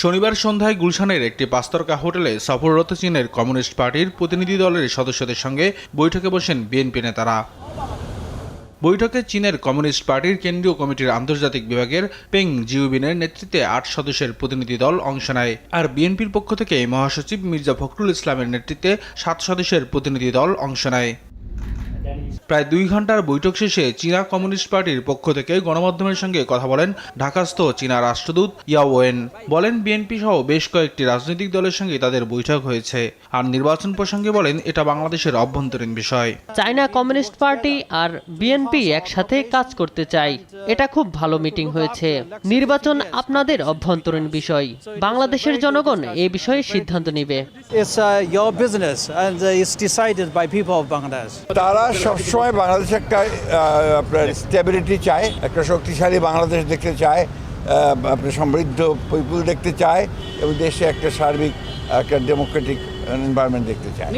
শনিবার সন্ধ্যায় গুলশানের একটি পাঁচতারকা হোটেলে সফররত চীনের কমিউনিস্ট পার্টির প্রতিনিধি দলের সদস্যদের সঙ্গে বৈঠকে বসেন বিএনপি নেতারা। বৈঠকে চীনের কমিউনিস্ট পার্টির কেন্দ্রীয় কমিটির আন্তর্জাতিক বিভাগের পেং জিউবিনের নেতৃত্বে 8 সদস্যের প্রতিনিধি দল অংশ নেয়। আর বিএনপির পক্ষ থেকে মহাসচিব মির্জা ফখরুল ইসলামের নেতৃত্বে 7 সদস্যের প্রতিনিধি দল অংশ নেয়। প্রায় 2 ঘন্টার বৈঠক শেষে চীনা কমিউনিস্ট পার্টির পক্ষ থেকে গণমাধ্যমের সঙ্গে কথা বলেন ঢাকাস্থ চীনা রাষ্ট্রদূত ইয়াও ওয়েন। বলেন, বিএনপি সহ বেশ কয়েকটি রাজনৈতিক দলের সঙ্গে তাদের বৈঠক হয়েছে। আর নির্বাচন প্রসঙ্গে বলেন, এটা বাংলাদেশের অভ্যন্তরীণ বিষয়। চায়না কমিউনিস্ট পার্টি আর বিএনপি একসাথে কাজ করতে চাই। এটা খুব ভালো মিটিং হয়েছে। নির্বাচন আপনাদের অভ্যন্তরীণ বিষয়। বাংলাদেশের জনগণ এই বিষয়ে সিদ্ধান্ত নেবে। তারা সবসময় বাংলাদেশে একটা আপনার স্টেবিলিটি চায়, একটা শক্তিশালী বাংলাদেশ দেখতে চায়, আপনার সমৃদ্ধ পিপুল দেখতে চায় এবং দেশে একটা সার্বিক একটা ডেমোক্রেটিক এনভায়রনমেন্ট দেখতে চায়।